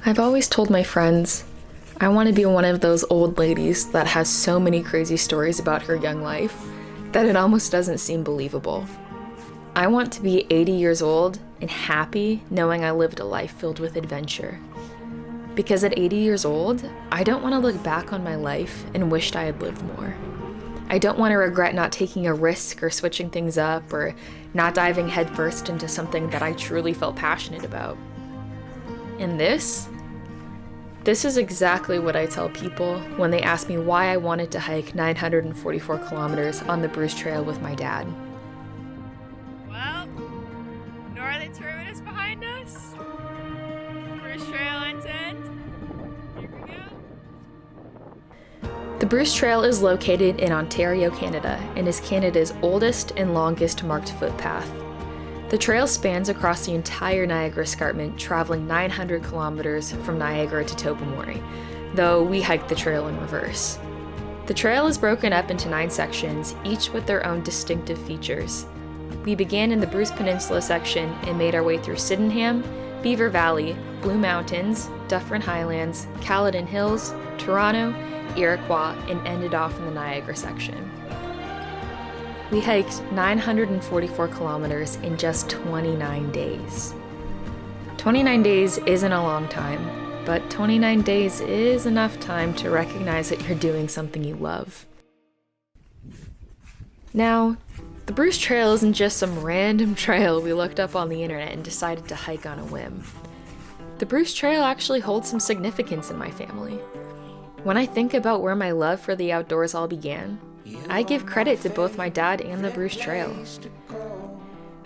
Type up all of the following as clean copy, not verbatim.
I've always told my friends I want to be one of those old ladies that has so many crazy stories about her young life that it almost doesn't seem believable. I want to be 80 years old and happy knowing I lived a life filled with adventure. Because at 80 years old, I don't want to look back on my life and wished I had lived more. I don't want to regret not taking a risk or switching things up or not diving headfirst into something that I truly felt passionate about. And this is exactly what I tell people when they ask me why I wanted to hike 944 kilometers on the Bruce Trail with my dad. Well, Northern Terminus behind us. Bruce Trail intent. Here we go. The Bruce Trail is located in Ontario, Canada, and is Canada's oldest and longest marked footpath. The trail spans across the entire Niagara Escarpment, traveling 900 kilometers from Niagara to Tobermory, though we hiked the trail in reverse. The trail is broken up into 9 sections, each with their own distinctive features. We began in the Bruce Peninsula section and made our way through Sydenham, Beaver Valley, Blue Mountains, Dufferin Highlands, Caledon Hills, Toronto, Iroquois, and ended off in the Niagara section. We hiked 944 kilometers in just 29 days. 29 days isn't a long time, but 29 days is enough time to recognize that you're doing something you love. Now, the Bruce Trail isn't just some random trail we looked up on the internet and decided to hike on a whim. The Bruce Trail actually holds some significance in my family. When I think about where my love for the outdoors all began, I give credit to both my dad and the Bruce Trail.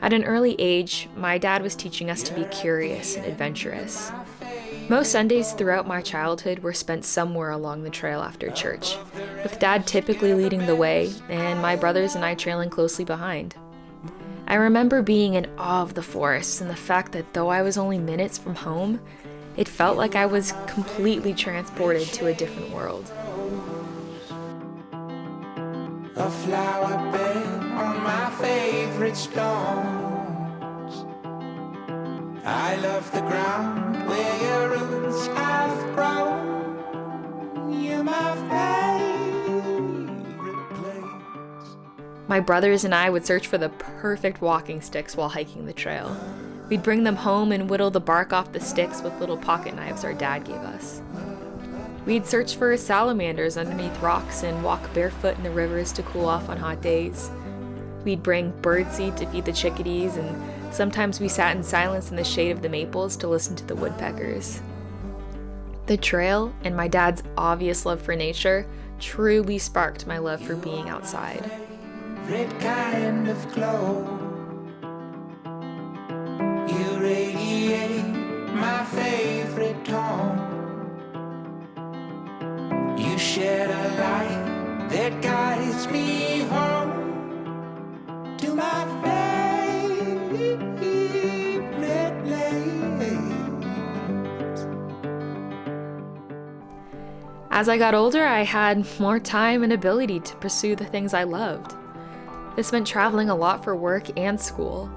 At an early age, my dad was teaching us to be curious and adventurous. Most Sundays throughout my childhood were spent somewhere along the trail after church, with Dad typically leading the way and my brothers and I trailing closely behind. I remember being in awe of the forest and the fact that though I was only minutes from home, it felt like I was completely transported to a different world. A flower bed on my favorite stones. I love the ground where your roots have grown. You're my favorite place. My brothers and I would search for the perfect walking sticks while hiking the trail. We'd bring them home and whittle the bark off the sticks with little pocket knives our dad gave us. We'd search for salamanders underneath rocks and walk barefoot in the rivers to cool off on hot days. We'd bring birdseed to feed the chickadees, and sometimes we sat in silence in the shade of the maples to listen to the woodpeckers. The trail and my dad's obvious love for nature truly sparked my love for being outside. Red kind of glow. You radiate my favorite tone. You shed a light that guides me home to my favorite place. As I got older, I had more time and ability to pursue the things I loved. This meant traveling a lot for work and school.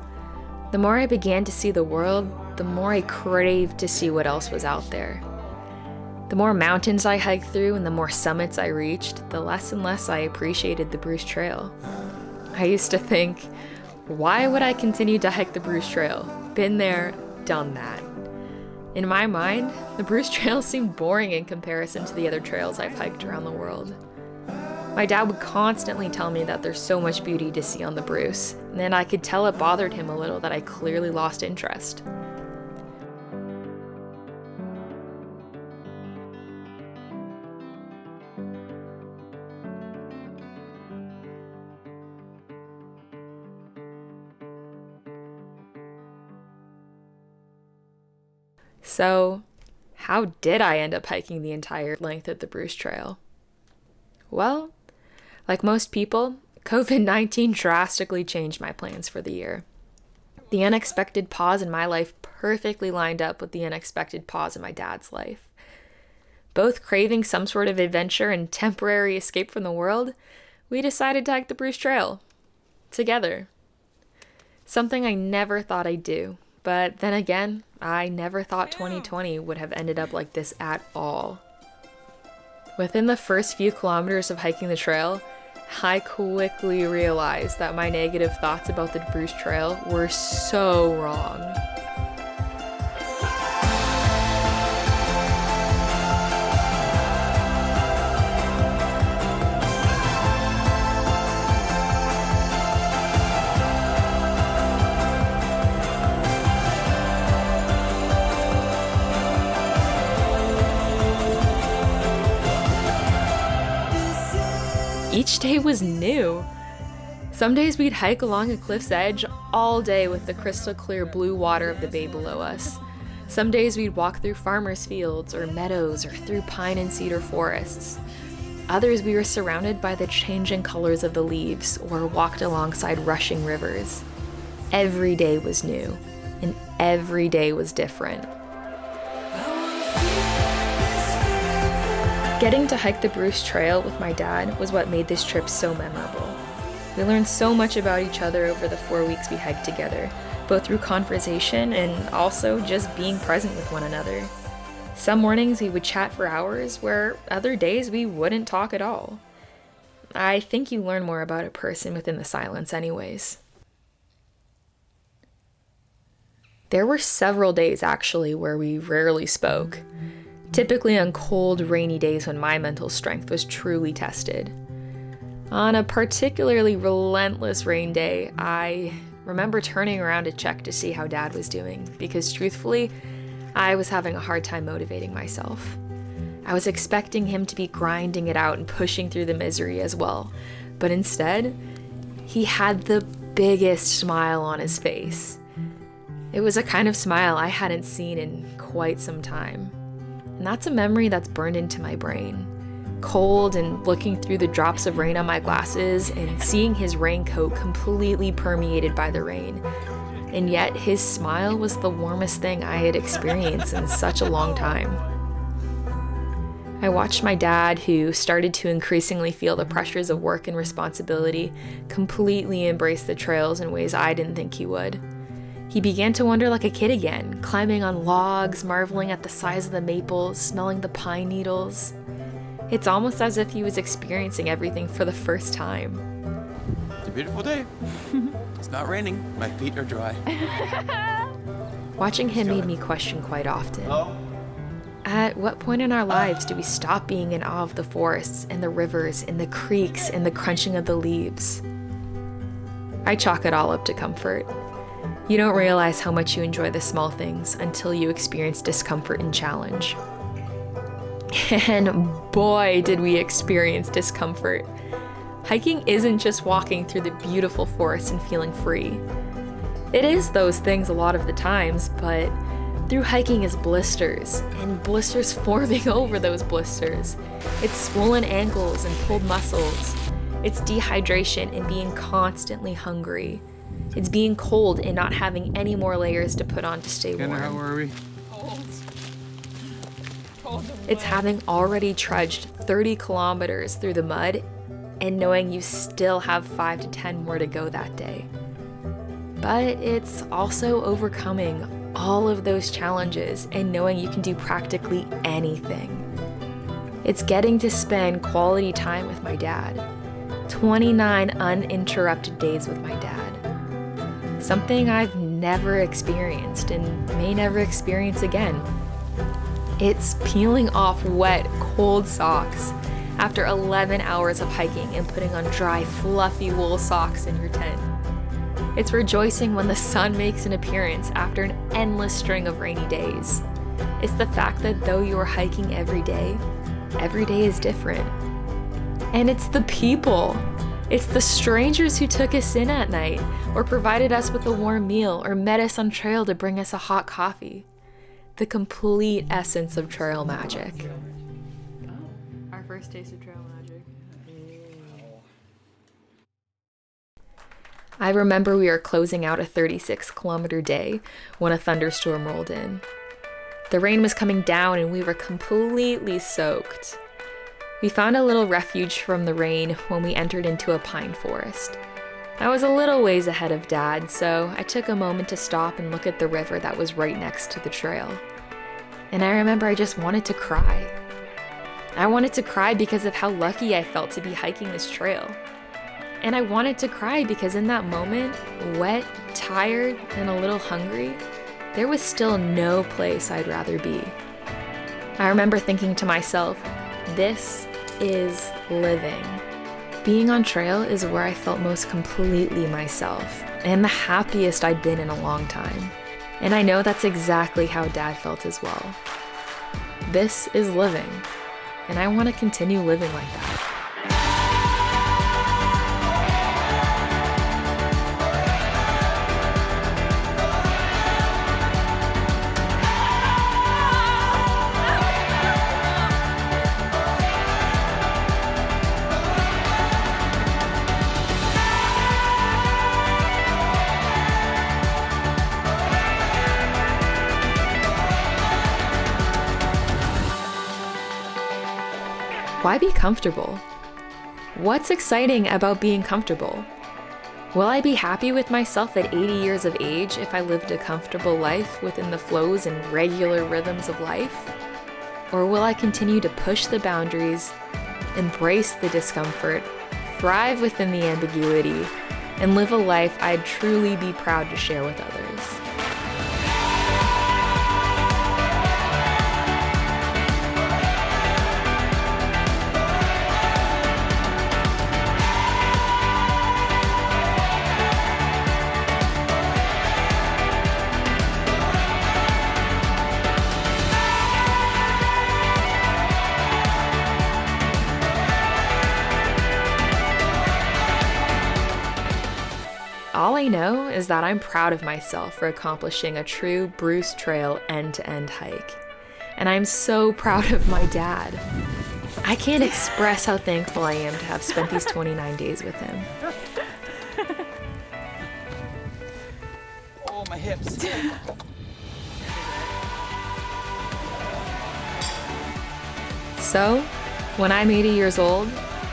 The more I began to see the world, the more I craved to see what else was out there. The more mountains I hiked through and the more summits I reached, the less and less I appreciated the Bruce Trail. I used to think, why would I continue to hike the Bruce Trail? Been there, done that. In my mind, the Bruce Trail seemed boring in comparison to the other trails I've hiked around the world. My dad would constantly tell me that there's so much beauty to see on the Bruce, and I could tell it bothered him a little that I clearly lost interest. So, how did I end up hiking the entire length of the Bruce Trail? Well, like most people, COVID-19 drastically changed my plans for the year. The unexpected pause in my life perfectly lined up with the unexpected pause in my dad's life. Both craving some sort of adventure and temporary escape from the world, we decided to hike the Bruce Trail. Together. Something I never thought I'd do, But then again, I never thought 2020 would have ended up like this at all. Within the first few kilometers of hiking the trail, I quickly realized that my negative thoughts about the Bruce Trail were so wrong. Each day was new. Some days we'd hike along a cliff's edge all day with the crystal clear blue water of the bay below us. Some days we'd walk through farmers' fields or meadows or through pine and cedar forests. Others we were surrounded by the changing colors of the leaves or walked alongside rushing rivers. Every day was new, and every day was different. Getting to hike the Bruce Trail with my dad was what made this trip so memorable. We learned so much about each other over the 4 weeks we hiked together, both through conversation and also just being present with one another. Some mornings we would chat for hours, where other days we wouldn't talk at all. I think you learn more about a person within the silence anyways. There were several days actually where we rarely spoke. Typically on cold, rainy days when my mental strength was truly tested. On a particularly relentless rain day, I remember turning around to check to see how Dad was doing, because truthfully, I was having a hard time motivating myself. I was expecting him to be grinding it out and pushing through the misery as well, but instead, he had the biggest smile on his face. It was a kind of smile I hadn't seen in quite some time. And that's a memory that's burned into my brain. Cold and looking through the drops of rain on my glasses and seeing his raincoat completely permeated by the rain. And yet his smile was the warmest thing I had experienced in such a long time. I watched my dad, who started to increasingly feel the pressures of work and responsibility, completely embrace the trails in ways I didn't think he would. He began to wander like a kid again, climbing on logs, marveling at the size of the maples, smelling the pine needles. It's almost as if he was experiencing everything for the first time. It's a beautiful day. It's not raining. My feet are dry. Watching him made me question quite often. At what point in our lives do we stop being in awe of the forests and the rivers and the creeks and the crunching of the leaves? I chalk it all up to comfort. You don't realize how much you enjoy the small things until you experience discomfort and challenge. And boy, did we experience discomfort. Hiking isn't just walking through the beautiful forest and feeling free. It is those things a lot of the times, but through hiking is blisters, and blisters forming over those blisters. It's swollen ankles and pulled muscles. It's dehydration and being constantly hungry. It's being cold and not having any more layers to put on to stay warm. How are we? Cold. It's having already trudged 30 kilometers through the mud and knowing you still have 5 to 10 more to go that day. But it's also overcoming all of those challenges and knowing you can do practically anything. It's getting to spend quality time with my dad. 29 uninterrupted days with my dad. Something I've never experienced and may never experience again. It's peeling off wet, cold socks after 11 hours of hiking and putting on dry, fluffy wool socks in your tent. It's rejoicing when the sun makes an appearance after an endless string of rainy days. It's the fact that though you are hiking every day is different. And it's the people. It's the strangers who took us in at night, or provided us with a warm meal, or met us on trail to bring us a hot coffee. The complete essence of trail magic. Our first taste of trail magic. I remember we were closing out a 36-kilometer day when a thunderstorm rolled in. The rain was coming down and we were completely soaked. We found a little refuge from the rain when we entered into a pine forest. I was a little ways ahead of Dad, so I took a moment to stop and look at the river that was right next to the trail. And I remember I just wanted to cry. I wanted to cry because of how lucky I felt to be hiking this trail. And I wanted to cry because in that moment, wet, tired, and a little hungry, there was still no place I'd rather be. I remember thinking to myself, this is living. Being on trail is where I felt most completely myself and the happiest I'd been in a long time. And I know that's exactly how Dad felt as well. This is living, and I want to continue living like that. Why be comfortable? What's exciting about being comfortable? Will I be happy with myself at 80 years of age if I lived a comfortable life within the flows and regular rhythms of life? Or will I continue to push the boundaries, embrace the discomfort, thrive within the ambiguity, and live a life I'd truly be proud to share with others? All I know is that I'm proud of myself for accomplishing a true Bruce Trail end-to-end hike. And I'm so proud of my dad. I can't express how thankful I am to have spent these 29 days with him. Oh, my hips. So, when I'm 80 years old,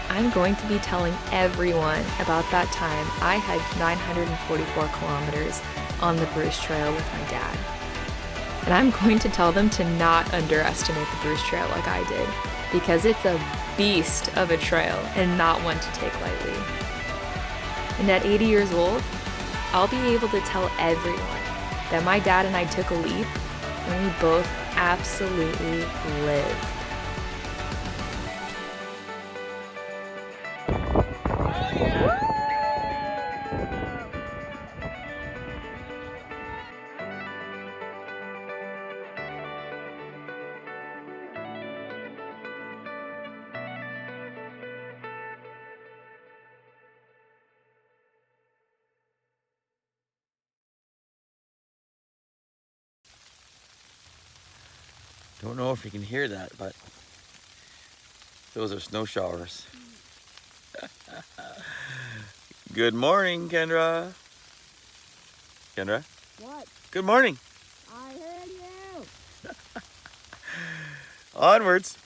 I'm going to be telling everyone about that time I hiked 944 kilometers on the Bruce Trail with my dad. And I'm going to tell them to not underestimate the Bruce Trail like I did, because it's a beast of a trail and not one to take lightly. And at 80 years old, I'll be able to tell everyone that my dad and I took a leap and we both absolutely lived. Don't know if you can hear that, but those are snow showers. Good morning, Kendra. Kendra? What? Good morning. I heard you. Onwards.